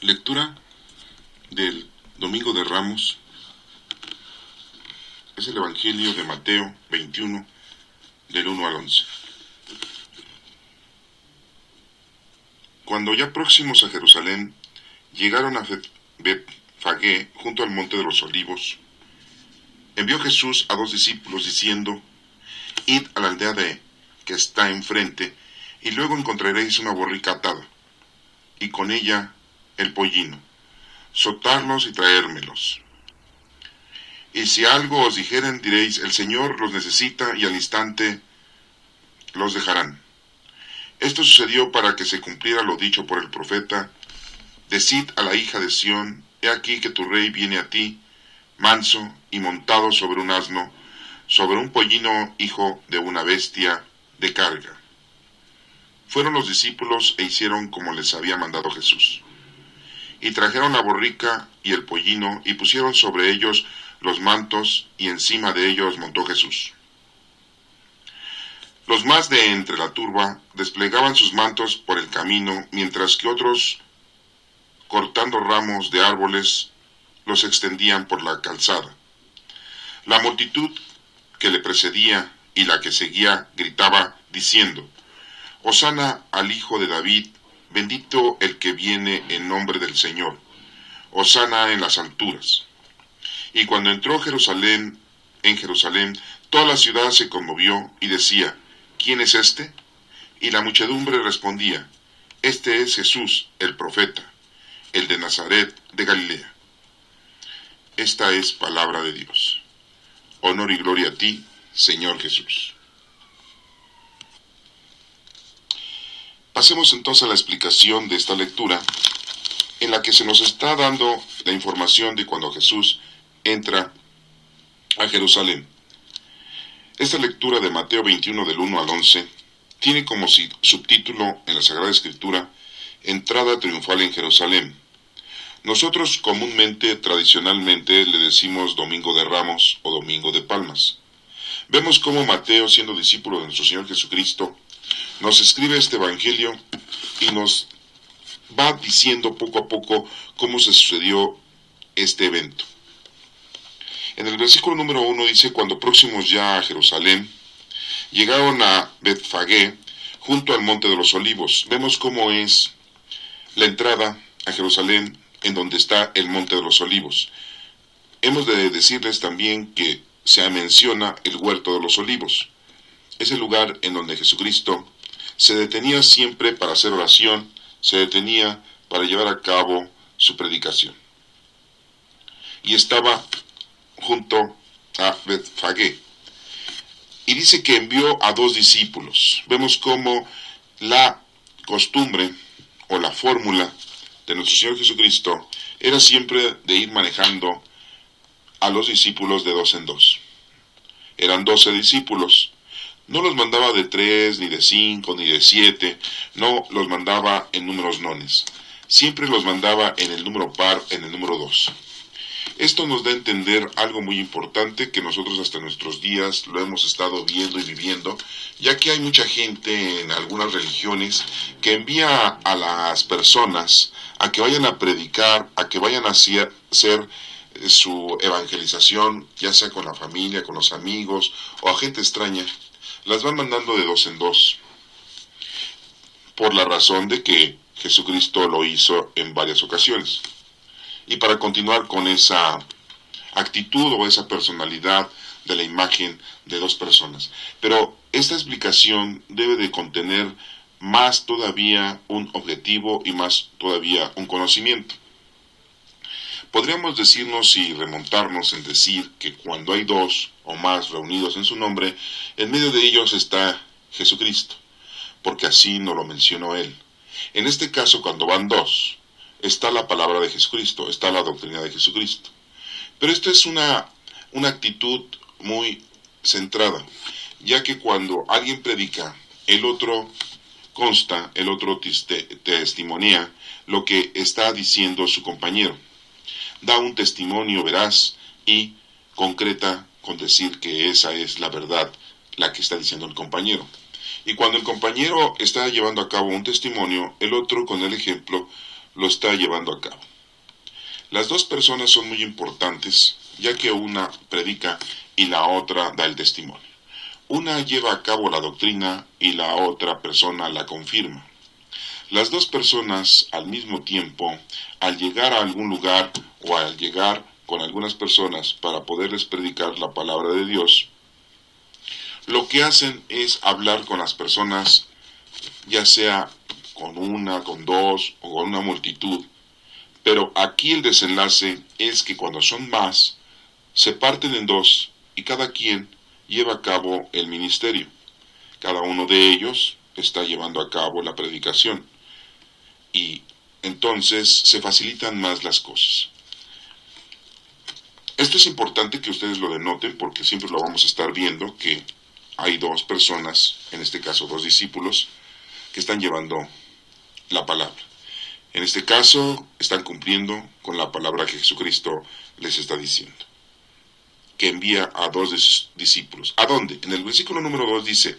Lectura del Domingo de Ramos es el Evangelio de Mateo 21, del 1 al 11. Cuando ya próximos a Jerusalén, llegaron a Betfagé, junto al monte de los Olivos, envió Jesús a 2 discípulos diciendo: Id a la aldea que está enfrente, y luego encontraréis una borrica atada, y con ella el pollino. Soltarlos y traérmelos. Y si algo os dijeren, diréis: el Señor los necesita, y al instante los dejarán. Esto sucedió para que se cumpliera lo dicho por el profeta: decid a la hija de Sión, he aquí que tu rey viene a ti, manso y montado sobre un asno, sobre un pollino, hijo de una bestia de carga. Fueron los discípulos e hicieron como les había mandado Jesús. Y trajeron la borrica y el pollino, y pusieron sobre ellos los mantos, y encima de ellos montó Jesús. Los más de entre la turba desplegaban sus mantos por el camino, mientras que otros, cortando ramos de árboles, los extendían por la calzada. La multitud que le precedía y la que seguía gritaba diciendo: Hosana al Hijo de David, bendito el que viene en nombre del Señor, Hosana en las alturas. Y cuando entró en Jerusalén, toda la ciudad se conmovió y decía: ¿quién es este? Y la muchedumbre respondía: este es Jesús, el profeta, el de Nazaret de Galilea. Esta es palabra de Dios. Honor y gloria a ti, Señor Jesús. Pasemos entonces a la explicación de esta lectura, en la que se nos está dando la información de cuando Jesús entra a Jerusalén. Esta lectura de Mateo 21 del 1 al 11 tiene como subtítulo en la Sagrada Escritura: Entrada triunfal en Jerusalén. Nosotros comúnmente, tradicionalmente, le decimos Domingo de Ramos o Domingo de Palmas. Vemos cómo Mateo, siendo discípulo de nuestro Señor Jesucristo, nos escribe este Evangelio y nos va diciendo poco a poco cómo se sucedió este evento. En el versículo número 1 dice: cuando próximos ya a Jerusalén, llegaron a Betfagé, junto al monte de los Olivos. Vemos cómo es la entrada a Jerusalén, en donde está el monte de los Olivos. Hemos de decirles también que se menciona el huerto de los Olivos. Es el lugar en donde Jesucristo se detenía siempre para hacer oración, se detenía para llevar a cabo su predicación. Y estaba junto a Betfagé. Y dice que envió a 2 discípulos. Vemos cómo la costumbre o la fórmula de nuestro Señor Jesucristo era siempre de ir manejando a los discípulos de 2 en 2. Eran 12 discípulos. No los mandaba de 3, ni de 5, ni de 7. No los mandaba en números nones. Siempre los mandaba en el número par, en el número 2. Esto nos da a entender algo muy importante que nosotros hasta nuestros días lo hemos estado viendo y viviendo, ya que hay mucha gente en algunas religiones que envía a las personas a que vayan a predicar, a que vayan a hacer su evangelización, ya sea con la familia, con los amigos o a gente extraña. Las van mandando de 2 en 2, por la razón de que Jesucristo lo hizo en varias ocasiones. Y para continuar con esa actitud o esa personalidad de la imagen de 2 personas. Pero esta explicación debe de contener más todavía un objetivo y más todavía un conocimiento. Podríamos decirnos y remontarnos en decir que cuando hay 2 o más reunidos en su nombre, en medio de ellos está Jesucristo, porque así nos lo mencionó él. En este caso, cuando van 2, está la palabra de Jesucristo, está la doctrina de Jesucristo. Pero esta es una actitud muy centrada, ya que cuando alguien predica, el otro consta, el otro testimonia lo que está diciendo su compañero. Da un testimonio veraz y concreta con decir que esa es la verdad, la que está diciendo el compañero. Y cuando el compañero está llevando a cabo un testimonio, el otro con el ejemplo lo está llevando a cabo. Las dos personas son muy importantes, ya que una predica y la otra da el testimonio. Una lleva a cabo la doctrina y la otra persona la confirma. Las dos personas al mismo tiempo, al llegar a algún lugar o al llegar con algunas personas para poderles predicar la palabra de Dios, lo que hacen es hablar con las personas, ya sea con una, con dos o con una multitud. Pero aquí el desenlace es que cuando son más, se parten en dos y cada quien lleva a cabo el ministerio. Cada uno de ellos está llevando a cabo la predicación y entonces se facilitan más las cosas. Esto es importante que ustedes lo denoten porque siempre lo vamos a estar viendo, que hay dos personas, en este caso dos discípulos, que están llevando la palabra. En este caso, están cumpliendo con la palabra que Jesucristo les está diciendo, que envía a dos de sus discípulos. ¿A dónde? En el versículo número 2 dice,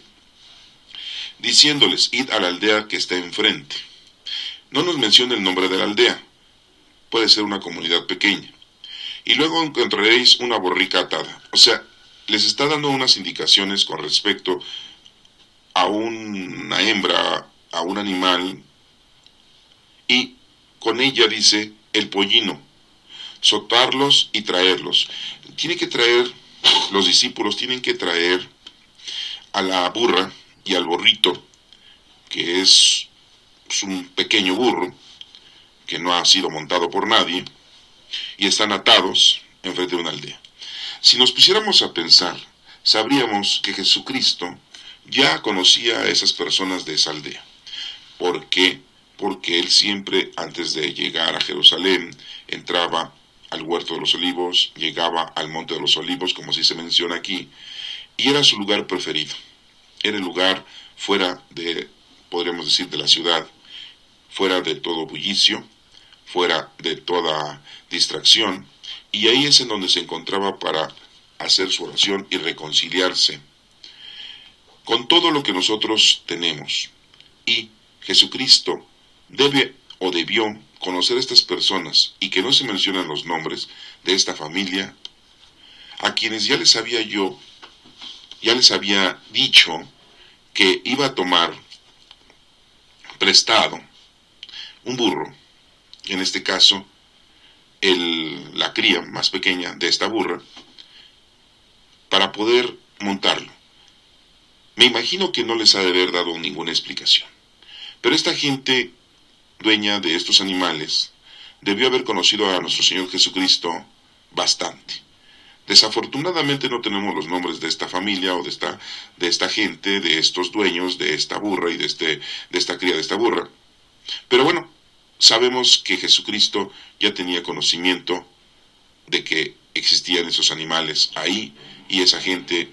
diciéndoles, id a la aldea que está enfrente. No nos menciona el nombre de la aldea, puede ser una comunidad pequeña. Y luego encontraréis una borrica atada. O sea, les está dando unas indicaciones con respecto a una hembra, a un animal, y con ella dice el pollino, soltarlos y traerlos. Tiene que traer, los discípulos tienen que traer a la burra y al burrito, que es un pequeño burro, que no ha sido montado por nadie, y están atados enfrente de una aldea. Si nos pusiéramos a pensar, sabríamos que Jesucristo ya conocía a esas personas de esa aldea. ¿Por qué? Porque él siempre, antes de llegar a Jerusalén, entraba al huerto de los olivos, llegaba al monte de los olivos, como sí se menciona aquí, y era su lugar preferido. Era el lugar fuera de, podríamos decir, de la ciudad, fuera de todo bullicio, fuera de toda distracción, y ahí es en donde se encontraba para hacer su oración y reconciliarse con todo lo que nosotros tenemos. Y Jesucristo debe o debió conocer a estas personas, y que no se mencionan los nombres de esta familia, a quienes ya les había dicho que iba a tomar prestado un burro, en este caso la cría más pequeña de esta burra, para poder montarlo. Me imagino que no les ha de haber dado ninguna explicación, pero esta gente dueña de estos animales debió haber conocido a nuestro Señor Jesucristo bastante. Desafortunadamente no tenemos los nombres de esta familia o de esta gente, de estos dueños de esta burra y de esta cría de esta burra. Pero bueno, sabemos que Jesucristo ya tenía conocimiento de que existían esos animales ahí, y esa gente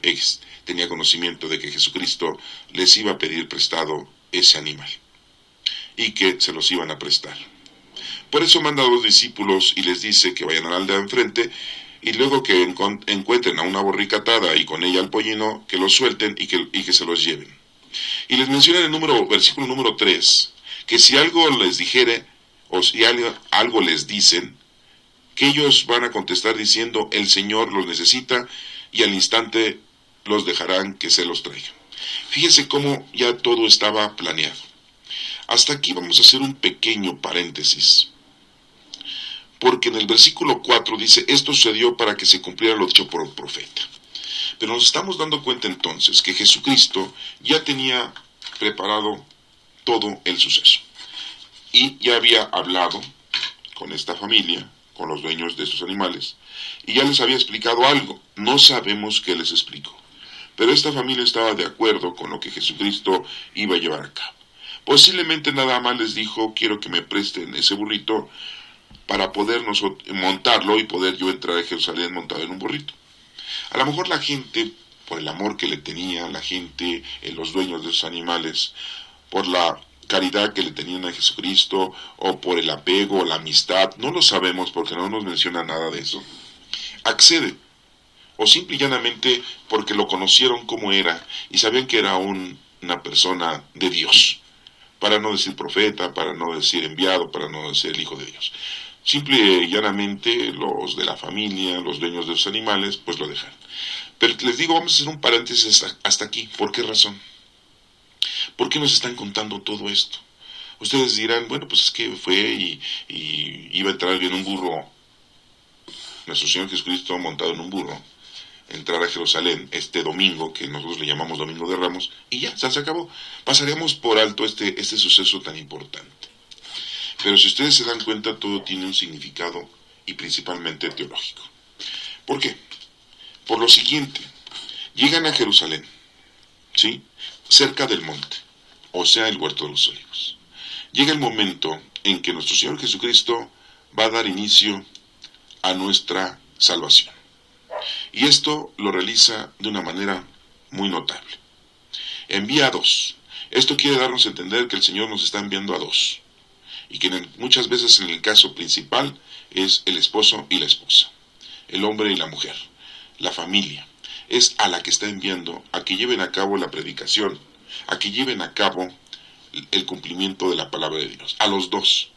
tenía conocimiento de que Jesucristo les iba a pedir prestado ese animal y que se los iban a prestar. Por eso manda a los discípulos y les dice que vayan a la aldea enfrente, y luego que encuentren a una borrica atada y con ella al pollino, que los suelten y que se los lleven. Y les menciona en el versículo número 3, que si algo les dijere, o si algo les dicen, que ellos van a contestar diciendo, el Señor los necesita, y al instante los dejarán que se los traigan. Fíjense cómo ya todo estaba planeado. Hasta aquí vamos a hacer un pequeño paréntesis, porque en el versículo 4 dice, esto sucedió para que se cumpliera lo dicho por el profeta. Pero nos estamos dando cuenta entonces que Jesucristo ya tenía preparado todo el suceso, y ya había hablado con esta familia, con los dueños de estos animales, y ya les había explicado algo. No sabemos qué les explicó, pero esta familia estaba de acuerdo con lo que Jesucristo iba a llevar a cabo. Posiblemente nada más les dijo, quiero que me presten ese burrito para poder montarlo y poder yo entrar a Jerusalén montado en un burrito. A lo mejor la gente, por el amor que le tenía, la gente, los dueños de esos animales, por la caridad que le tenían a Jesucristo, o por el apego, o la amistad, no lo sabemos porque no nos menciona nada de eso, accede, o simple y llanamente porque lo conocieron como era, y sabían que era una persona de Dios, para no decir profeta, para no decir enviado, para no decir el Hijo de Dios. Simple y llanamente los de la familia, los dueños de los animales, pues lo dejan. Pero les digo, vamos a hacer un paréntesis hasta aquí. ¿Por qué razón? ¿Por qué nos están contando todo esto? Ustedes dirán, bueno, pues es que fue y iba a entrar en un burro, nuestro Señor Jesucristo montado en un burro, entrar a Jerusalén este domingo, que nosotros le llamamos Domingo de Ramos, y ya, se acabó. Pasaríamos por alto este suceso tan importante. Pero si ustedes se dan cuenta, todo tiene un significado y principalmente teológico. ¿Por qué? Por lo siguiente, llegan a Jerusalén, ¿sí? Cerca del monte, o sea, el huerto de los olivos. Llega el momento en que nuestro Señor Jesucristo va a dar inicio a nuestra salvación. Y esto lo realiza de una manera muy notable. Envía a dos. Esto quiere darnos a entender que el Señor nos está enviando a dos. Y que muchas veces en el caso principal es el esposo y la esposa, el hombre y la mujer, la familia. Es a la que está enviando a que lleven a cabo la predicación, a que lleven a cabo el cumplimiento de la palabra de Dios, a los dos.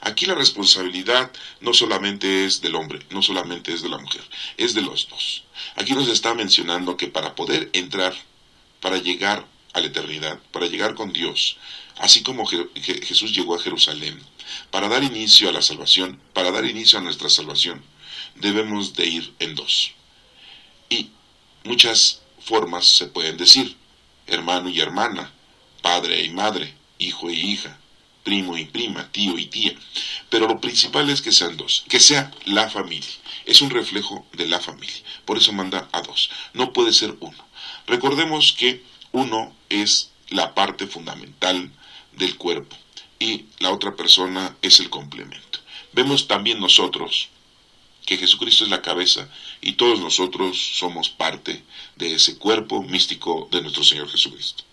Aquí la responsabilidad no solamente es del hombre, no solamente es de la mujer, es de los dos. Aquí nos está mencionando que para poder entrar, para llegar a la eternidad, para llegar con Dios, así como Jesús llegó a Jerusalén, para dar inicio a la salvación, para dar inicio a nuestra salvación, debemos de ir en dos. Y muchas formas se pueden decir: hermano y hermana, padre y madre, hijo y hija, primo y prima, tío y tía. Pero lo principal es que sean dos, que sea la familia. Es un reflejo de la familia. Por eso manda a dos. No puede ser uno. Recordemos que uno es la parte fundamental del cuerpo y la otra persona es el complemento. Vemos también nosotros que Jesucristo es la cabeza y todos nosotros somos parte de ese cuerpo místico de nuestro Señor Jesucristo.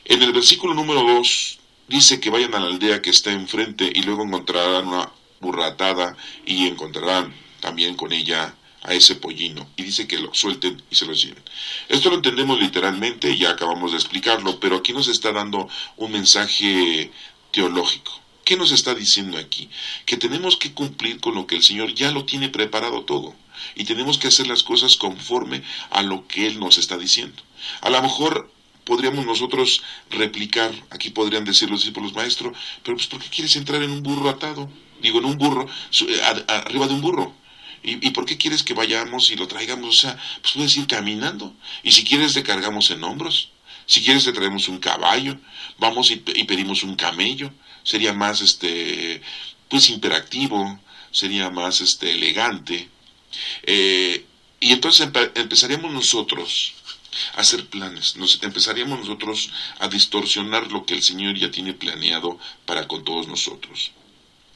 En el versículo número 2 dice que vayan a la aldea que está enfrente y luego encontrarán una burra atada y encontrarán también con ella a ese pollino, y dice que lo suelten y se lo lleven. Esto lo entendemos literalmente y ya acabamos de explicarlo, pero aquí nos está dando un mensaje teológico. ¿Qué nos está diciendo aquí? Que tenemos que cumplir con lo que el Señor ya lo tiene preparado todo, y tenemos que hacer las cosas conforme a lo que Él nos está diciendo. A lo mejor podríamos nosotros replicar, aquí podrían decir los discípulos: maestro, pero pues ¿por qué quieres entrar en un burro atado? Digo, en un burro, arriba de un burro. ¿Y por qué quieres que vayamos y lo traigamos? O sea, pues puedes ir caminando. Y si quieres te cargamos en hombros. Si quieres te traemos un caballo. Vamos y pedimos un camello. Sería más, pues interactivo. Sería más, elegante. Y entonces empezaríamos nosotros a hacer planes. Empezaríamos nosotros a distorsionar lo que el Señor ya tiene planeado para con todos nosotros.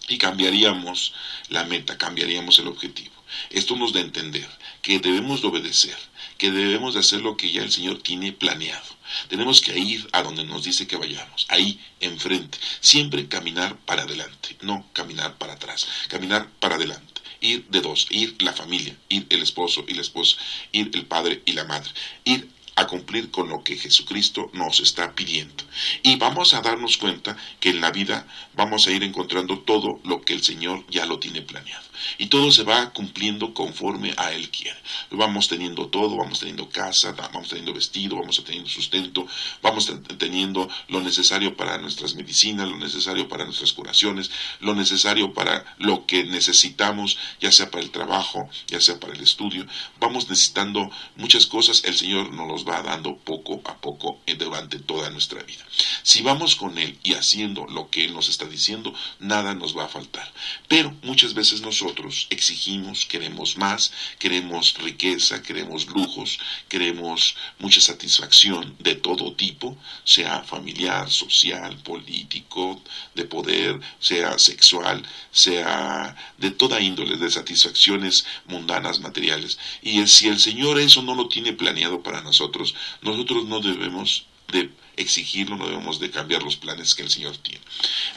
Y cambiaríamos la meta, cambiaríamos el objetivo. Esto nos da a entender que debemos de obedecer, que debemos de hacer lo que ya el Señor tiene planeado. Tenemos que ir a donde nos dice que vayamos, ahí enfrente. Siempre caminar para adelante, no caminar para atrás, caminar para adelante. Ir de dos, ir la familia, ir el esposo y la esposa, ir el padre y la madre, ir a cumplir con lo que Jesucristo nos está pidiendo. Y vamos a darnos cuenta que en la vida vamos a ir encontrando todo lo que el Señor ya lo tiene planeado. Y todo se va cumpliendo conforme a Él quiere. Vamos teniendo todo, vamos teniendo casa, vamos teniendo vestido, vamos teniendo sustento, vamos teniendo lo necesario para nuestras medicinas, lo necesario para nuestras curaciones, lo necesario para lo que necesitamos, ya sea para el trabajo, ya sea para el estudio. Vamos necesitando muchas cosas, el Señor nos los va dando poco a poco durante toda nuestra vida. Si vamos con Él y haciendo lo que Él nos está diciendo, nada nos va a faltar. Pero muchas veces nosotros exigimos, queremos más, queremos riqueza, queremos lujos, queremos mucha satisfacción de todo tipo, sea familiar, social, político, de poder, sea sexual, sea de toda índole, de satisfacciones mundanas, materiales. Y si el Señor eso no lo tiene planeado para nosotros no debemos de exigirlo, no debemos de cambiar los planes que el Señor tiene.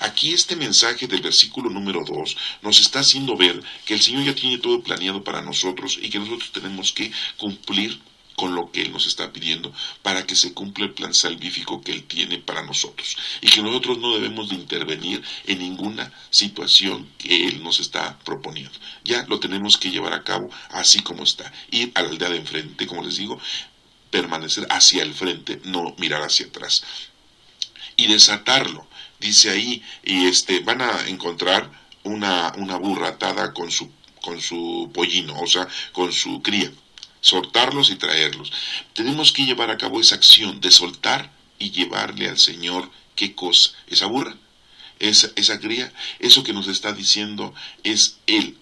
Aquí este mensaje del versículo número 2 nos está haciendo ver que el Señor ya tiene todo planeado para nosotros y que nosotros tenemos que cumplir con lo que Él nos está pidiendo para que se cumpla el plan salvífico que Él tiene para nosotros, y que nosotros no debemos de intervenir en ninguna situación que Él nos está proponiendo. Ya lo tenemos que llevar a cabo así como está, ir a la aldea de enfrente, como les digo, permanecer hacia el frente, no mirar hacia atrás, y desatarlo. Dice ahí, y van a encontrar una burra atada con su pollino, o sea, con su cría, soltarlos y traerlos. Tenemos que llevar a cabo esa acción de soltar y llevarle al Señor, ¿qué cosa? Esa burra, esa cría, eso que nos está diciendo es el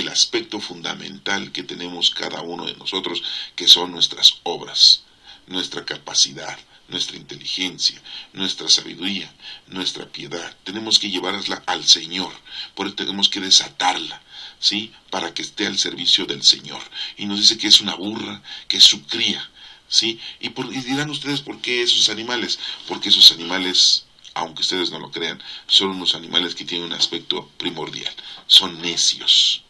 aspecto fundamental que tenemos cada uno de nosotros, que son nuestras obras, nuestra capacidad, nuestra inteligencia, nuestra sabiduría, nuestra piedad. Tenemos que llevarla al Señor, por eso tenemos que desatarla, ¿sí? Para que esté al servicio del Señor. Y nos dice que es una burra, que es su cría, ¿sí? Y dirán ustedes, ¿por qué esos animales? Porque esos animales, aunque ustedes no lo crean, son unos animales que tienen un aspecto primordial. Son necios.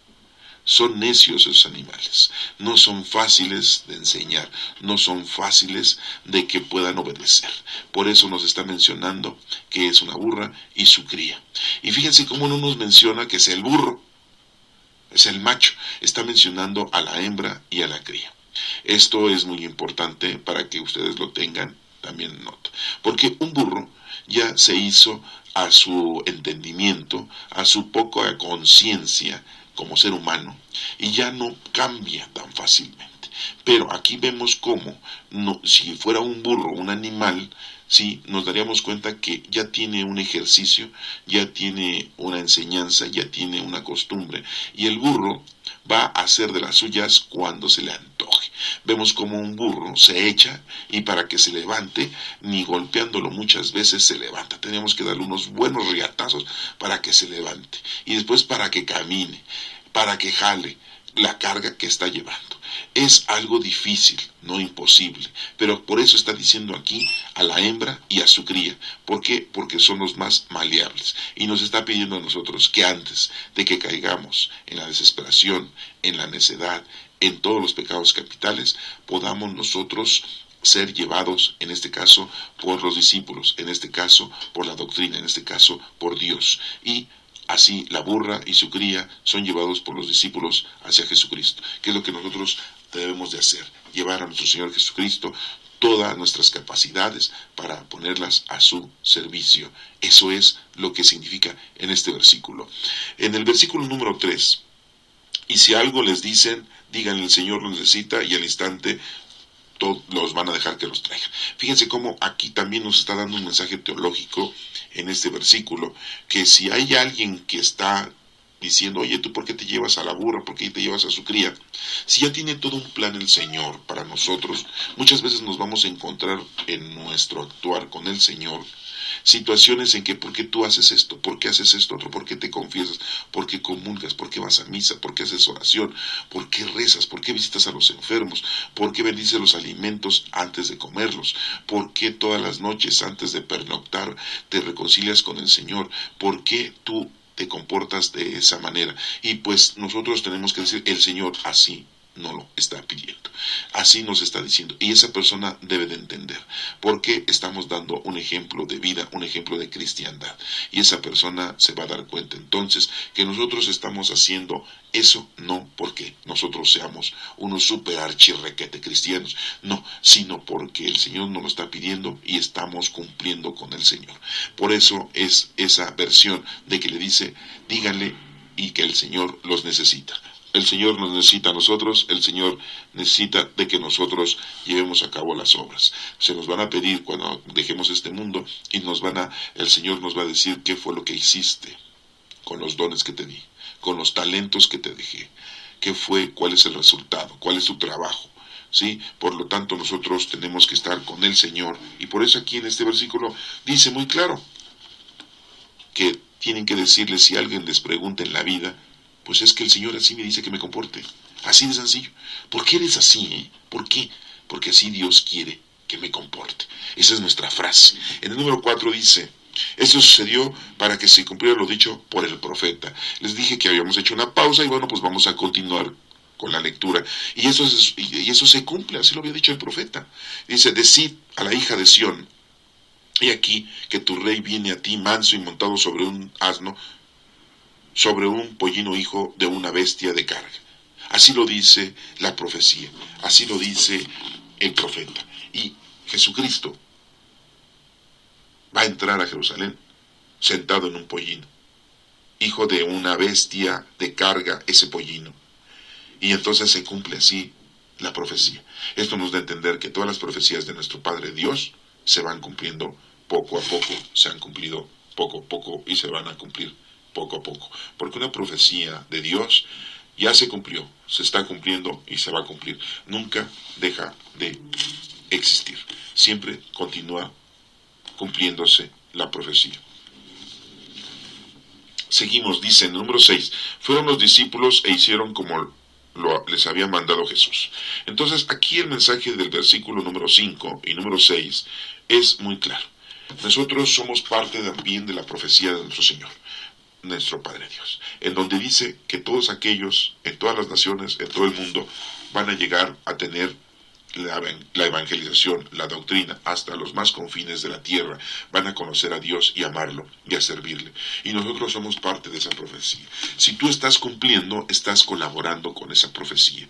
Son necios esos animales, no son fáciles de enseñar, no son fáciles de que puedan obedecer. Por eso nos está mencionando que es una burra y su cría. Y fíjense cómo no nos menciona que es el burro, es el macho, está mencionando a la hembra y a la cría. Esto es muy importante para que ustedes lo tengan también en nota, porque un burro ya se hizo a su entendimiento, a su poca conciencia como ser humano, y ya no cambia tan fácilmente. Pero aquí vemos cómo, no, si fuera un burro, un animal, sí, nos daríamos cuenta que ya tiene un ejercicio, ya tiene una enseñanza, ya tiene una costumbre, y el burro va a hacer de las suyas cuando se le antoje. Vemos como un burro se echa, y para que se levante, ni golpeándolo muchas veces se levanta. Tenemos que darle unos buenos riatazos para que se levante, y después para que camine, para que jale la carga que está llevando. Es algo difícil, no imposible, pero por eso está diciendo aquí a la hembra y a su cría. ¿Por qué? Porque son los más maleables, y nos está pidiendo a nosotros que antes de que caigamos en la desesperación, en la necedad, en todos los pecados capitales, podamos nosotros ser llevados, en este caso, por los discípulos, en este caso, por la doctrina, en este caso, por Dios. Y así la burra y su cría son llevados por los discípulos hacia Jesucristo, que es lo que nosotros debemos de hacer, llevar a nuestro Señor Jesucristo todas nuestras capacidades para ponerlas a su servicio. Eso es lo que significa en este versículo. En el versículo número 3, y si algo les dicen, digan el Señor lo necesita, y al instante los van a dejar que los traigan. Fíjense cómo aquí también nos está dando un mensaje teológico en este versículo, que si hay alguien que está diciendo, oye, ¿tú por qué te llevas a la burra? ¿Por qué te llevas a su cría? Si ya tiene todo un plan el Señor para nosotros, muchas veces nos vamos a encontrar en nuestro actuar con el Señor situaciones en que, ¿por qué tú haces esto? ¿Por qué haces esto otro? ¿Por qué te confiesas? ¿Por qué comulgas? ¿Por qué vas a misa? ¿Por qué haces oración? ¿Por qué rezas? ¿Por qué visitas a los enfermos? ¿Por qué bendices los alimentos antes de comerlos? ¿Por qué todas las noches antes de pernoctar te reconcilias con el Señor? ¿Por qué tú te comportas de esa manera? Y pues nosotros tenemos que decir, el Señor así no lo está pidiendo, así nos está diciendo, y esa persona debe de entender, porque estamos dando un ejemplo de vida, un ejemplo de cristiandad, y esa persona se va a dar cuenta entonces que nosotros estamos haciendo eso no porque nosotros seamos unos super archirrequete cristianos, no, sino porque el Señor nos lo está pidiendo y estamos cumpliendo con el Señor. Por eso es esa versión de que le dice, díganle y que el Señor los necesita. El Señor nos necesita a nosotros, el Señor necesita de que nosotros llevemos a cabo las obras. Se nos van a pedir cuando dejemos este mundo, y el Señor nos va a decir qué fue lo que hiciste con los dones que te di, con los talentos que te dejé, qué fue, cuál es el resultado, cuál es tu trabajo. ¿Sí? Por lo tanto, nosotros tenemos que estar con el Señor, y por eso aquí en este versículo dice muy claro que tienen que decirle, si alguien les pregunta en la vida, pues es que el Señor así me dice que me comporte. Así de sencillo. ¿Por qué eres así? ¿Por qué? Porque así Dios quiere que me comporte. Esa es nuestra frase. En el número 4 dice, esto sucedió para que se cumpliera lo dicho por el profeta. Les dije que habíamos hecho una pausa, y bueno, pues vamos a continuar con la lectura, y eso se cumple, así lo había dicho el profeta. Dice, decid a la hija de Sión, y aquí que tu rey viene a ti manso y montado sobre un asno, sobre un pollino hijo de una bestia de carga. Así lo dice la profecía, así lo dice el profeta. Y Jesucristo va a entrar a Jerusalén sentado en un pollino, hijo de una bestia de carga, ese pollino. Y entonces se cumple así la profecía. Esto nos da a entender que todas las profecías de nuestro Padre Dios se van cumpliendo poco a poco, se han cumplido poco a poco y se van a cumplir poco a poco. Porque una profecía de Dios ya se cumplió, se está cumpliendo y se va a cumplir. Nunca deja de existir. Siempre continúa cumpliéndose la profecía. Seguimos, dice en el número 6, fueron los discípulos e hicieron como les había mandado Jesús. Entonces aquí el mensaje del versículo número 5 y número 6 es muy claro. Nosotros somos parte también de la profecía de nuestro Señor, nuestro Padre Dios, en donde dice que todos aquellos, en todas las naciones, en todo el mundo, van a llegar a tener la evangelización, la doctrina, hasta los más confines de la tierra, van a conocer a Dios y amarlo y a servirle. Y nosotros somos parte de esa profecía. Si tú estás cumpliendo, estás colaborando con esa profecía,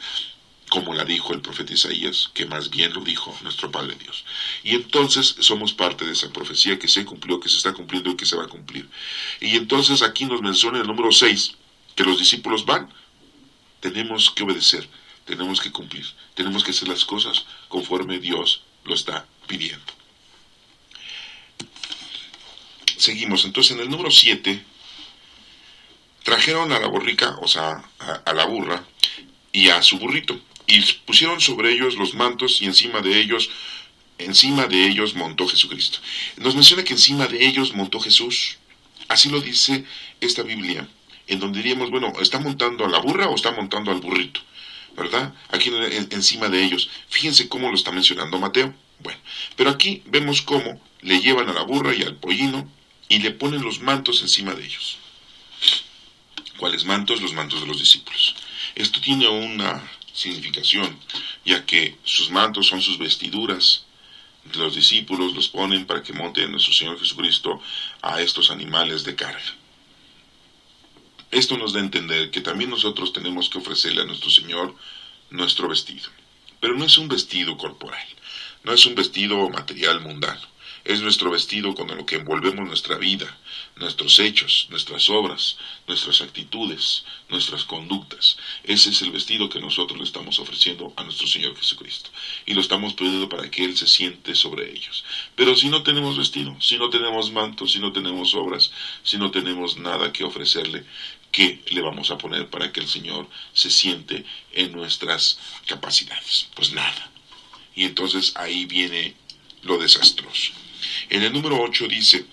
como la dijo el profeta Isaías, que más bien lo dijo nuestro Padre Dios. Y entonces somos parte de esa profecía que se cumplió, que se está cumpliendo y que se va a cumplir. Y entonces aquí nos menciona el número 6, que los discípulos van, tenemos que obedecer, tenemos que cumplir, tenemos que hacer las cosas conforme Dios lo está pidiendo. Seguimos, entonces en el número 7, trajeron a la borrica, o sea, a la burra, y a su burrito, y pusieron sobre ellos los mantos, y encima de ellos montó Jesucristo. Nos menciona que encima de ellos montó Jesús. Así lo dice esta Biblia, en donde diríamos, bueno, ¿está montando a la burra o está montando al burrito? ¿Verdad? Aquí encima de ellos. Fíjense cómo lo está mencionando Mateo. Bueno, pero aquí vemos cómo le llevan a la burra y al pollino y le ponen los mantos encima de ellos. ¿Cuáles mantos? Los mantos de los discípulos. Esto tiene una significación, ya que sus mantos son sus vestiduras. Los discípulos los ponen para que monten nuestro Señor Jesucristo a estos animales de carga. Esto nos da a entender que también nosotros tenemos que ofrecerle a nuestro Señor nuestro vestido. Pero no es un vestido corporal, no es un vestido material mundano. Es nuestro vestido con lo que envolvemos nuestra vida, nuestros hechos, nuestras obras, nuestras actitudes, nuestras conductas. Ese es el vestido que nosotros le estamos ofreciendo a nuestro Señor Jesucristo. Y lo estamos pidiendo para que Él se siente sobre ellos. Pero si no tenemos vestido, si no tenemos manto, si no tenemos obras, si no tenemos nada que ofrecerle, ¿qué le vamos a poner para que el Señor se siente en nuestras capacidades? Pues nada. Y entonces ahí viene lo desastroso. En el número 8 dice,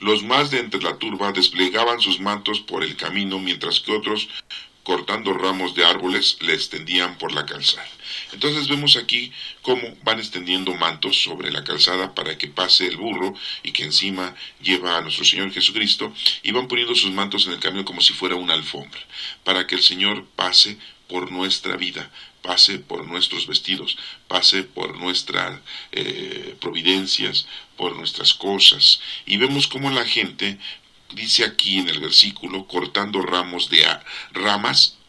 los más de entre la turba desplegaban sus mantos por el camino, mientras que otros, cortando ramos de árboles, le extendían por la calzada. Entonces vemos aquí cómo van extendiendo mantos sobre la calzada para que pase el burro y que encima lleva a nuestro Señor Jesucristo, y van poniendo sus mantos en el camino como si fuera una alfombra, para que el Señor pase por nuestra vida, pase por nuestros vestidos, pase por nuestras providencias, por nuestras cosas. Y vemos cómo la gente, dice aquí en el versículo, cortando ramas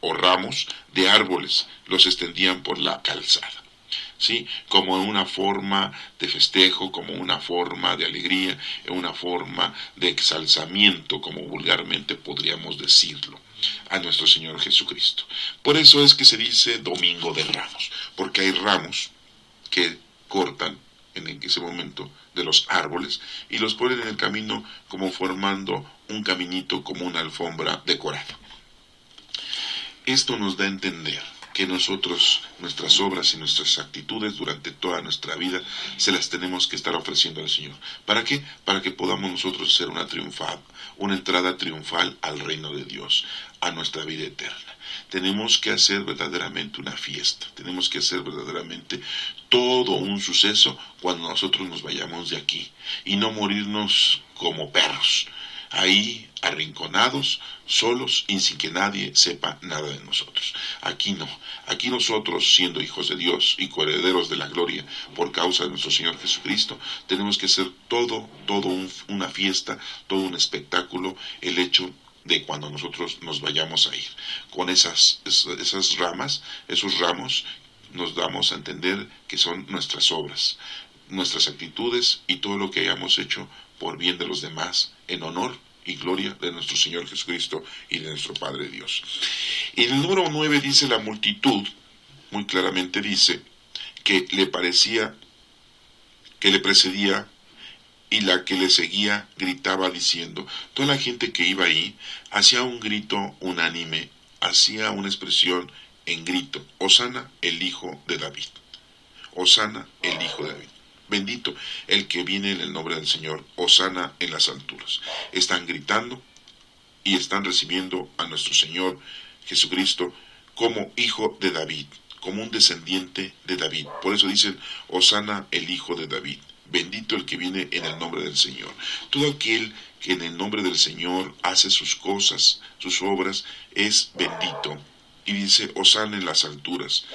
o ramos de árboles, los extendían por la calzada. ¿Sí? Como una forma de festejo, como una forma de alegría, una forma de exalzamiento, como vulgarmente podríamos decirlo, a nuestro Señor Jesucristo. Por eso es que se dice Domingo de Ramos, porque hay ramos que cortan en ese momento de los árboles y los ponen en el camino como formando un caminito, como una alfombra decorada. Esto nos da a entender que nosotros, nuestras obras y nuestras actitudes durante toda nuestra vida, se las tenemos que estar ofreciendo al Señor. ¿Para qué? Para que podamos nosotros hacer una entrada triunfal al reino de Dios, a nuestra vida eterna. Tenemos que hacer verdaderamente una fiesta, tenemos que hacer verdaderamente todo un suceso cuando nosotros nos vayamos de aquí, y no morirnos como perros, ahí arrinconados, solos y sin que nadie sepa nada de nosotros. Aquí no, aquí nosotros, siendo hijos de Dios y coherederos de la gloria por causa de nuestro Señor Jesucristo, tenemos que hacer todo una fiesta, todo un espectáculo, el hecho de cuando nosotros nos vayamos a ir. Con esas ramas, esos ramos, nos damos a entender que son nuestras obras, nuestras actitudes y todo lo que hayamos hecho por bien de los demás, en honor y gloria de nuestro Señor Jesucristo y de nuestro Padre Dios. Y en el número 9 dice: la multitud, muy claramente dice, que le parecía, que le precedía y la que le seguía gritaba diciendo. Toda la gente que iba ahí hacía un grito unánime, hacía una expresión en grito: Hosana, el Hijo de David. Hosana, el Hijo de David. Bendito el que viene en el nombre del Señor. Hosana en las alturas. Están gritando y están recibiendo a nuestro Señor Jesucristo como Hijo de David, como un descendiente de David. Por eso dicen: Hosana, el Hijo de David. Bendito el que viene en el nombre del Señor. Todo aquel que en el nombre del Señor hace sus cosas, sus obras, es bendito. Y dice: Hosana en las alturas.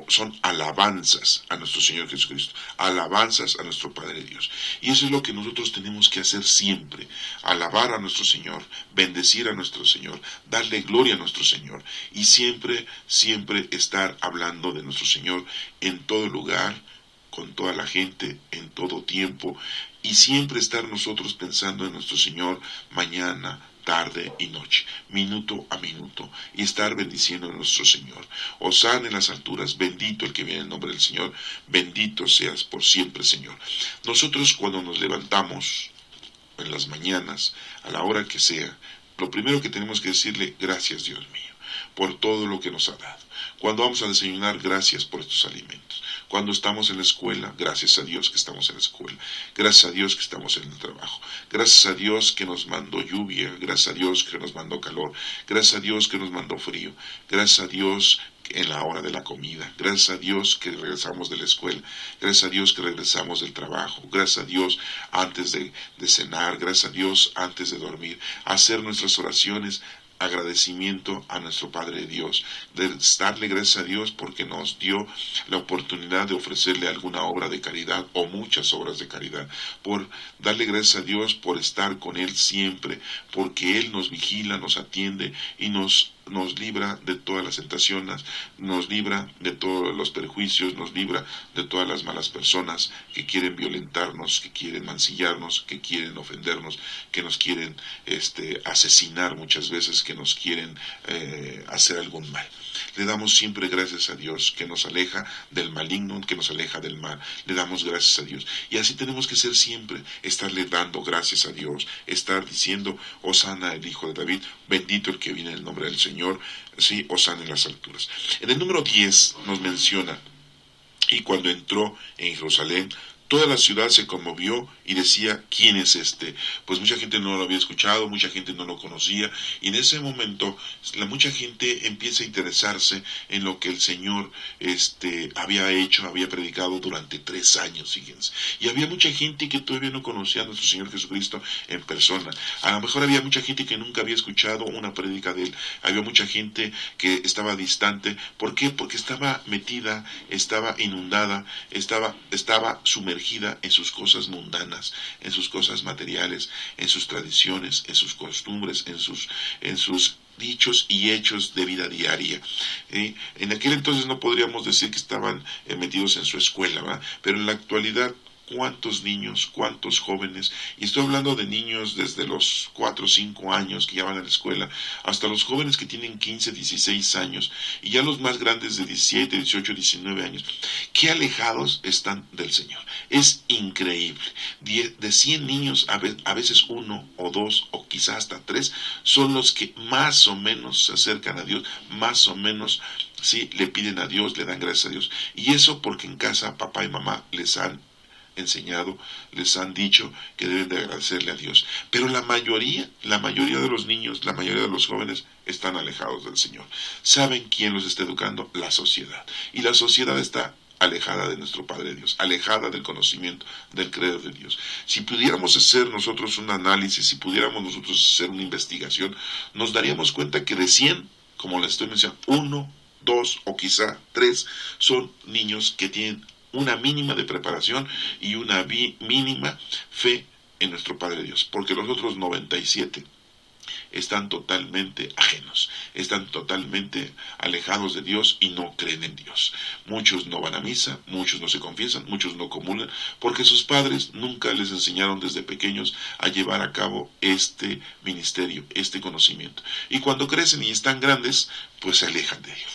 Son alabanzas a nuestro Señor Jesucristo, alabanzas a nuestro Padre Dios. Y eso es lo que nosotros tenemos que hacer siempre: alabar a nuestro Señor, bendecir a nuestro Señor, darle gloria a nuestro Señor, y siempre, siempre estar hablando de nuestro Señor en todo lugar, con toda la gente, en todo tiempo, y siempre estar nosotros pensando en nuestro Señor mañana, tarde y noche, minuto a minuto, y estar bendiciendo a nuestro Señor. Hosana en las alturas, bendito el que viene en el nombre del Señor, bendito seas por siempre, Señor. Nosotros, cuando nos levantamos en las mañanas, a la hora que sea, lo primero que tenemos que decirle: gracias, Dios mío, por todo lo que nos ha dado. Cuando vamos a desayunar, gracias por estos alimentos. Cuando estamos en la escuela, gracias a Dios que estamos en la escuela. Gracias a Dios que estamos en el trabajo. Gracias a Dios que nos mandó lluvia. Gracias a Dios que nos mandó calor. Gracias a Dios que nos mandó frío. Gracias a Dios en la hora de la comida. Gracias a Dios que regresamos de la escuela. Gracias a Dios que regresamos del trabajo. Gracias a Dios antes de cenar. Gracias a Dios antes de dormir. Hacer nuestras oraciones, agradecimiento a nuestro Padre Dios, de darle gracias a Dios porque nos dio la oportunidad de ofrecerle alguna obra de caridad o muchas obras de caridad, por darle gracias a Dios por estar con Él siempre, porque Él nos vigila, nos atiende y nos libra de todas las tentaciones, nos libra de todos los perjuicios, nos libra de todas las malas personas que quieren violentarnos, que quieren mancillarnos, que quieren ofendernos, que nos quieren asesinar muchas veces, que nos quieren hacer algún mal. Le damos siempre gracias a Dios, que nos aleja del maligno, que nos aleja del mal. Le damos gracias a Dios. Y así tenemos que ser siempre, estarle dando gracias a Dios, estar diciendo: Hosana el Hijo de David, bendito el que viene en el nombre del Señor, sí, Hosana en las alturas. En el número 10 nos menciona: y cuando entró en Jerusalén, toda la ciudad se conmovió y decía: ¿quién es este? Pues mucha gente no lo había escuchado, mucha gente no lo conocía, y en ese momento mucha gente empieza a interesarse en lo que el Señor había hecho, había predicado durante 3 años, fíjense. Y había mucha gente que todavía no conocía a nuestro Señor Jesucristo en persona. A lo mejor había mucha gente que nunca había escuchado una prédica de Él. Había mucha gente que estaba distante. ¿Por qué? Porque estaba metida, estaba inundada, estaba sumergida en sus cosas mundanas, en sus cosas materiales, en sus tradiciones, en sus costumbres, en sus dichos y hechos de vida diaria. En aquel entonces no podríamos decir que estaban metidos en su escuela, ¿verdad? Pero en la actualidad, cuántos niños, cuántos jóvenes, y estoy hablando de niños desde los 4 o 5 años que ya van a la escuela, hasta los jóvenes que tienen 15, 16 años, y ya los más grandes de 17, 18, 19 años, qué alejados están del Señor. Es increíble. De 100 niños, a veces 1 o 2 o quizás hasta 3 son los que más o menos se acercan a Dios, más o menos sí le piden a Dios, le dan gracias a Dios. Y eso porque en casa papá y mamá les han enseñado, les han dicho que deben de agradecerle a Dios. Pero la mayoría de los niños, la mayoría de los jóvenes están alejados del Señor. ¿Saben quién los está educando? La sociedad. Y la sociedad está alejada de nuestro Padre Dios, alejada del conocimiento del creer de Dios. Si pudiéramos hacer nosotros un análisis, si pudiéramos nosotros hacer una investigación, nos daríamos cuenta que de 100, como les estoy mencionando, 1, 2 o quizá 3 son niños que tienen una mínima de preparación y una mínima fe en nuestro Padre Dios, porque los otros 97 están totalmente ajenos, están totalmente alejados de Dios y no creen en Dios. Muchos no van a misa, muchos no se confiesan, muchos no comulgan, porque sus padres nunca les enseñaron desde pequeños a llevar a cabo este ministerio, este conocimiento. Y cuando crecen y están grandes, pues se alejan de Dios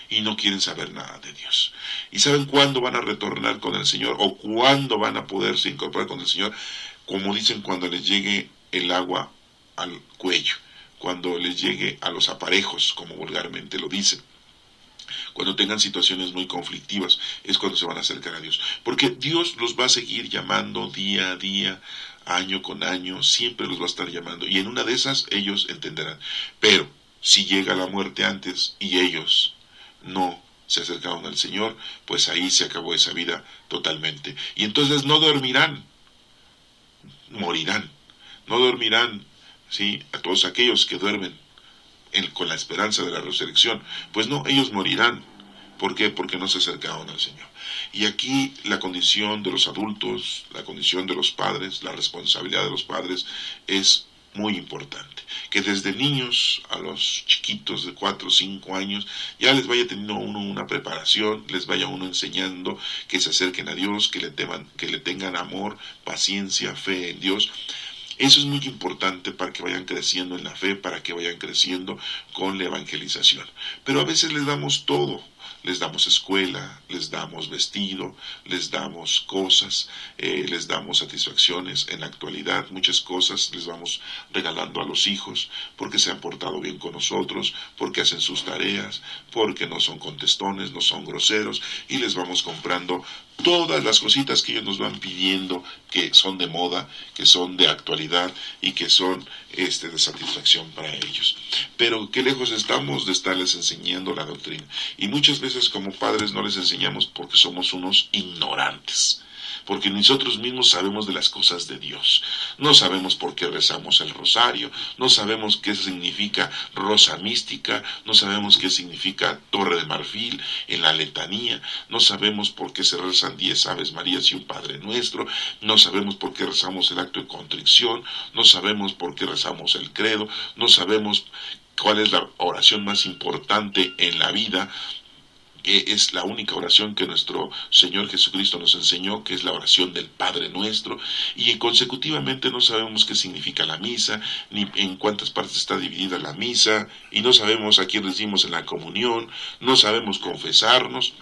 y no quieren saber nada de Dios. ¿Y saben cuándo van a retornar con el Señor o cuándo van a poderse incorporar con el Señor? Como dicen, cuando les llegue el agua al cuello, cuando les llegue a los aparejos, como vulgarmente lo dicen. Cuando tengan situaciones muy conflictivas, es cuando se van a acercar a Dios. Porque Dios los va a seguir llamando día a día, año con año, siempre los va a estar llamando. Y en una de esas ellos entenderán. Pero si llega la muerte antes y ellos no se acercaron al Señor, pues ahí se acabó esa vida totalmente. Y entonces no dormirán, morirán. No dormirán, ¿sí? A todos aquellos que duermen con la esperanza de la resurrección, pues no, ellos morirán. ¿Por qué? Porque no se acercaron al Señor. Y aquí la condición de los adultos, la condición de los padres, la responsabilidad de los padres es muy importante. Que desde niños a los chiquitos de 4 o 5 años ya les vaya teniendo uno una preparación, les vaya uno enseñando que se acerquen a Dios, que le tengan amor, paciencia, fe en Dios. Eso es muy importante para que vayan creciendo en la fe, para que vayan creciendo con la evangelización. Pero a veces les damos todo. Les damos escuela, les damos vestido, les damos cosas, les damos satisfacciones. En la actualidad muchas cosas les vamos regalando a los hijos porque se han portado bien con nosotros, porque hacen sus tareas, porque no son contestones, no son groseros, y les vamos comprando todas las cositas que ellos nos van pidiendo, que son de moda, que son de actualidad y que son de satisfacción para ellos. Pero qué lejos estamos de estarles enseñando la doctrina. Y muchas veces como padres no les enseñamos porque somos unos ignorantes. Porque nosotros mismos sabemos de las cosas de Dios. No sabemos por qué rezamos el rosario, no sabemos qué significa rosa mística, no sabemos qué significa torre de marfil en la letanía, no sabemos por qué se rezan 10 Aves Marías y un Padre Nuestro, no sabemos por qué rezamos el acto de contrición, no sabemos por qué rezamos el credo, no sabemos cuál es la oración más importante en la vida, que es la única oración que nuestro Señor Jesucristo nos enseñó, que es la oración del Padre Nuestro, y consecutivamente no sabemos qué significa la misa, ni en cuántas partes está dividida la misa, y no sabemos a quién decimos en la comunión, no sabemos confesarnos,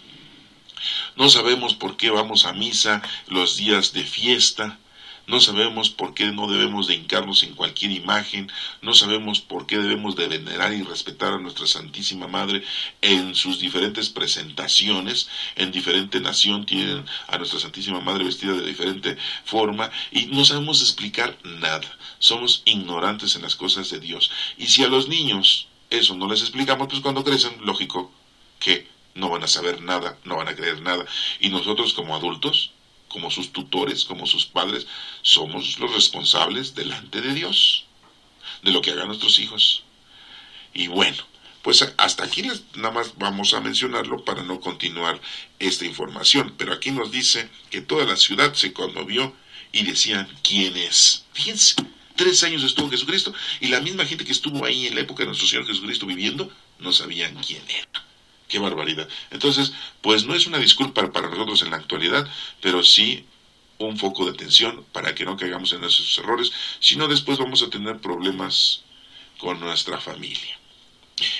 no sabemos por qué vamos a misa los días de fiesta, no sabemos por qué no debemos de hincarnos en cualquier imagen, no sabemos por qué debemos de venerar y respetar a nuestra Santísima Madre en sus diferentes presentaciones. En diferente nación tienen a nuestra Santísima Madre vestida de diferente forma y no sabemos explicar nada. Somos ignorantes en las cosas de Dios. Y si a los niños eso no les explicamos, pues cuando crecen, lógico que no van a saber nada, no van a creer nada. Y nosotros como adultos, como sus tutores, como sus padres, somos los responsables delante de Dios de lo que hagan nuestros hijos. Y bueno, pues hasta aquí nada más vamos a mencionarlo para no continuar esta información. Pero aquí nos dice que toda la ciudad se conmovió y decían, ¿quién es? Fíjense, 3 años estuvo Jesucristo y la misma gente que estuvo ahí en la época de nuestro Señor Jesucristo viviendo, no sabían quién era. ¡Qué barbaridad! Entonces, pues no es una disculpa para nosotros en la actualidad, pero sí un foco de atención para que no caigamos en esos errores, sino después vamos a tener problemas con nuestra familia.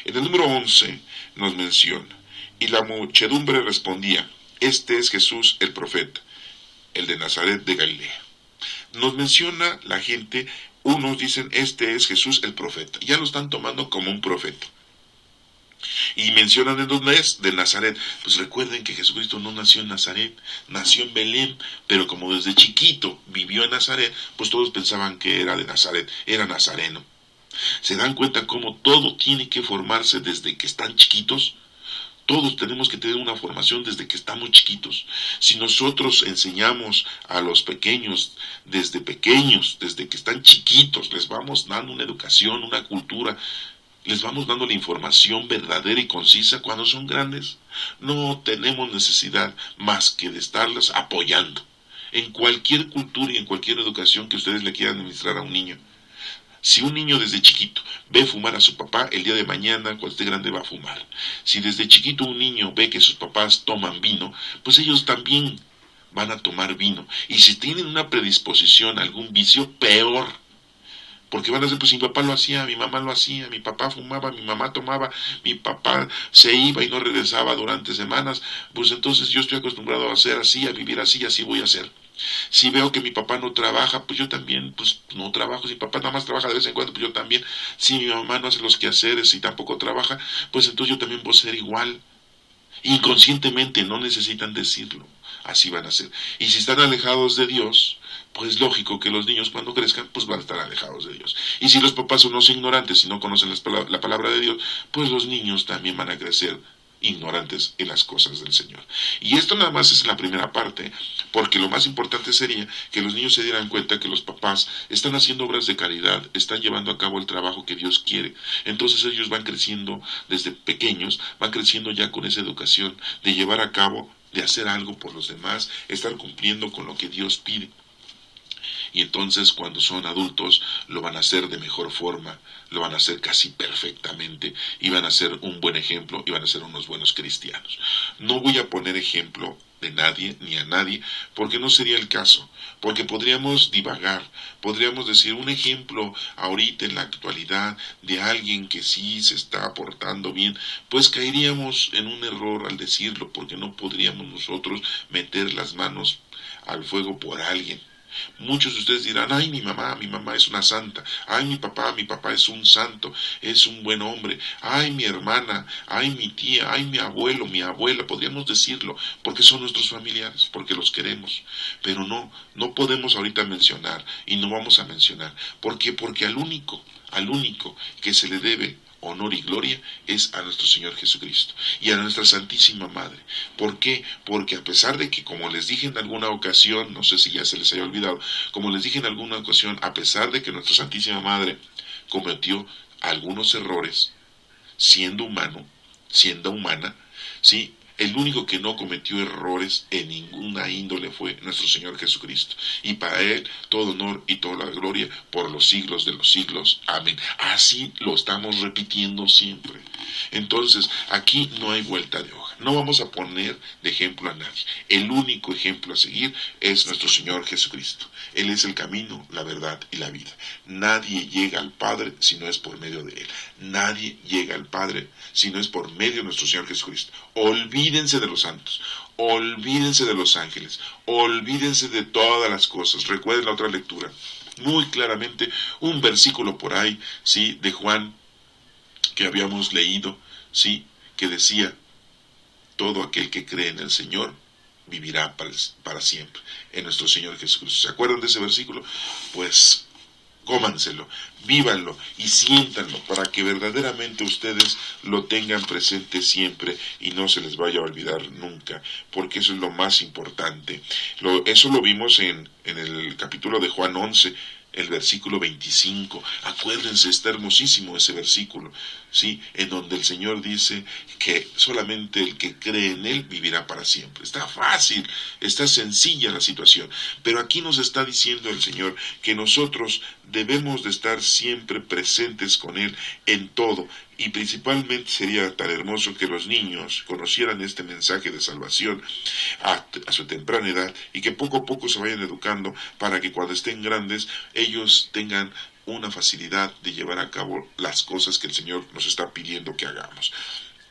En el número 11 nos menciona, y la muchedumbre respondía, este es Jesús el profeta, el de Nazaret de Galilea. Nos menciona la gente, unos dicen, este es Jesús el profeta, ya lo están tomando como un profeta. Y mencionan en dónde es, de Nazaret. Pues recuerden que Jesucristo no nació en Nazaret, nació en Belén, pero como desde chiquito vivió en Nazaret, pues todos pensaban que era de Nazaret, era nazareno. ¿Se dan cuenta cómo todo tiene que formarse desde que están chiquitos? Todos tenemos que tener una formación desde que estamos chiquitos. Si nosotros enseñamos a los pequeños, desde que están chiquitos, les vamos dando una educación, una cultura, les vamos dando la información verdadera y concisa cuando son grandes, no tenemos necesidad más que de estarlos apoyando en cualquier cultura y en cualquier educación que ustedes le quieran administrar a un niño. Si un niño desde chiquito ve fumar a su papá, el día de mañana, cuando esté grande, va a fumar. Si desde chiquito un niño ve que sus papás toman vino, pues ellos también van a tomar vino. Y si tienen una predisposición a algún vicio, peor. Porque van a decir, pues mi papá lo hacía, mi mamá lo hacía, mi papá fumaba, mi mamá tomaba, mi papá se iba y no regresaba durante semanas, pues entonces yo estoy acostumbrado a hacer así, a vivir así, así voy a hacer. Si veo que mi papá no trabaja, pues yo también, pues no trabajo. Si mi papá nada más trabaja de vez en cuando, pues yo también. Si mi mamá no hace los quehaceres y tampoco trabaja, pues entonces yo también voy a ser igual. Inconscientemente, no necesitan decirlo. Así van a ser. Y si están alejados de Dios, pues lógico que los niños cuando crezcan, pues van a estar alejados de Dios. Y si los papás son unos ignorantes y no conocen la palabra de Dios, pues los niños también van a crecer ignorantes en las cosas del Señor. Y esto nada más es la primera parte, porque lo más importante sería que los niños se dieran cuenta que los papás están haciendo obras de caridad, están llevando a cabo el trabajo que Dios quiere. Entonces ellos van creciendo desde pequeños, van creciendo ya con esa educación de llevar a cabo, de hacer algo por los demás, estar cumpliendo con lo que Dios pide. Y entonces cuando son adultos lo van a hacer de mejor forma, lo van a hacer casi perfectamente y van a ser un buen ejemplo y van a ser unos buenos cristianos. No voy a poner ejemplo de nadie ni a nadie porque no sería el caso, porque podríamos divagar, podríamos decir un ejemplo ahorita en la actualidad de alguien que sí se está portando bien, pues caeríamos en un error al decirlo, porque no podríamos nosotros meter las manos al fuego por alguien. Muchos de ustedes dirán, ay, mi mamá es una santa, ay, mi papá es un santo, es un buen hombre, ay, mi hermana, ay, mi tía, ay, mi abuelo, mi abuela, podríamos decirlo, porque son nuestros familiares, porque los queremos, pero no podemos ahorita mencionar, y no vamos a mencionar, ¿por qué? Porque al único que se le debe honor y gloria es a nuestro Señor Jesucristo y a nuestra Santísima Madre. ¿Por qué? Porque a pesar de que, como les dije en alguna ocasión, no sé si ya se les haya olvidado, como les dije en alguna ocasión, a pesar de que nuestra Santísima Madre cometió algunos errores, siendo humano, siendo humana, ¿sí? El único que no cometió errores en ninguna índole fue nuestro Señor Jesucristo. Y para Él todo honor y toda la gloria por los siglos de los siglos. Amén. Así lo estamos repitiendo siempre. Entonces, aquí no hay vuelta de hoja. No vamos a poner de ejemplo a nadie. El único ejemplo a seguir es nuestro Señor Jesucristo. Él es el camino, la verdad y la vida. Nadie llega al Padre si no es por medio de Él. Nadie llega al Padre si no es por medio de nuestro Señor Jesucristo. Olvídense de los santos, olvídense de los ángeles, olvídense de todas las cosas. Recuerden la otra lectura, muy claramente, un versículo por ahí, ¿sí? De Juan, que habíamos leído, ¿sí? Que decía, todo aquel que cree en el Señor vivirá para siempre, en nuestro Señor Jesucristo. ¿Se acuerdan de ese versículo? Pues cómanselo, vívanlo y siéntanlo para que verdaderamente ustedes lo tengan presente siempre y no se les vaya a olvidar nunca, porque eso es lo más importante. Eso lo vimos en el capítulo de Juan 11, el versículo 25. Acuérdense, está hermosísimo ese versículo, ¿sí? En donde el Señor dice que solamente el que cree en Él vivirá para siempre. Está fácil, está sencilla la situación, pero aquí nos está diciendo el Señor que nosotros debemos de estar siempre presentes con Él en todo, y principalmente sería tan hermoso que los niños conocieran este mensaje de salvación a su temprana edad y que poco a poco se vayan educando para que cuando estén grandes ellos tengan una facilidad de llevar a cabo las cosas que el Señor nos está pidiendo que hagamos.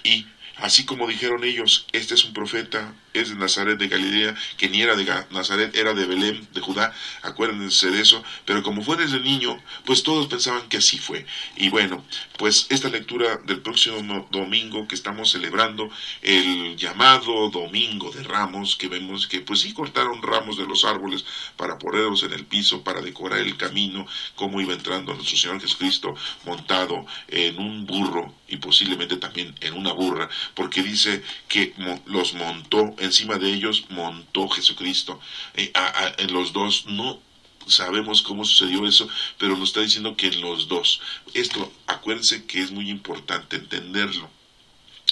Y así como dijeron ellos, este es un profeta es de Nazaret de Galilea, que ni era de Nazaret, era de Belén, de Judá, acuérdense de eso, pero como fue desde niño, pues todos pensaban que así fue. Y bueno, pues esta lectura del próximo domingo que estamos celebrando, el llamado Domingo de Ramos, que vemos que pues sí cortaron ramos de los árboles para ponerlos en el piso, para decorar el camino, cómo iba entrando nuestro Señor Jesucristo montado en un burro y posiblemente también en una burra, porque dice que los montó, encima de ellos montó Jesucristo. En los dos no sabemos cómo sucedió eso, pero nos está diciendo que en los dos. Esto, acuérdense que es muy importante entenderlo.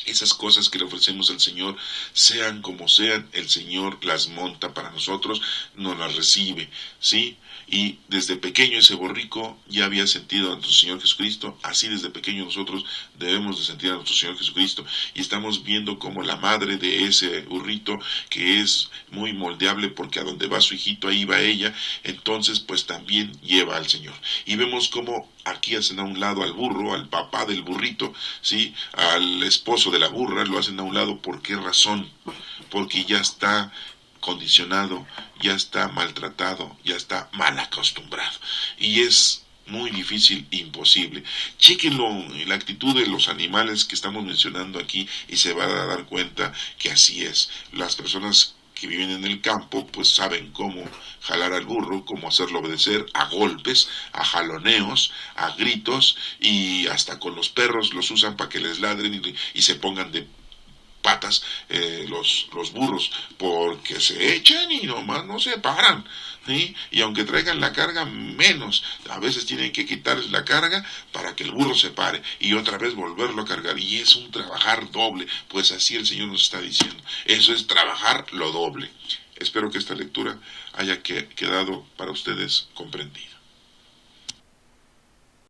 Esas cosas que le ofrecemos al Señor, sean como sean, el Señor las monta para nosotros, nos las recibe, ¿sí? Y desde pequeño ese borrico ya había sentido a nuestro Señor Jesucristo, así desde pequeño nosotros debemos de sentir a nuestro Señor Jesucristo, y estamos viendo como la madre de ese burrito, que es muy moldeable porque a donde va su hijito ahí va ella, entonces pues también lleva al Señor. Y vemos como aquí hacen a un lado al burro, al papá del burrito, ¿sí? Al esposo de la burra lo hacen a un lado. ¿Por qué razón? Porque ya está condicionado, ya está maltratado, ya está mal acostumbrado. Y es muy difícil, imposible. Chéquenlo, la actitud de los animales que estamos mencionando aquí y se va a dar cuenta que así es. Las personas que viven en el campo pues saben cómo jalar al burro, cómo hacerlo obedecer a golpes, a jaloneos, a gritos, y hasta con los perros los usan para que les ladren y se pongan de patas los burros, porque se echan y nomás no se paran, ¿sí? Y aunque traigan la carga menos, a veces tienen que quitarles la carga para que el burro se pare y otra vez volverlo a cargar, y es un trabajar doble, pues así el Señor nos está diciendo, eso es trabajar lo doble. Espero que esta lectura haya quedado para ustedes comprendida.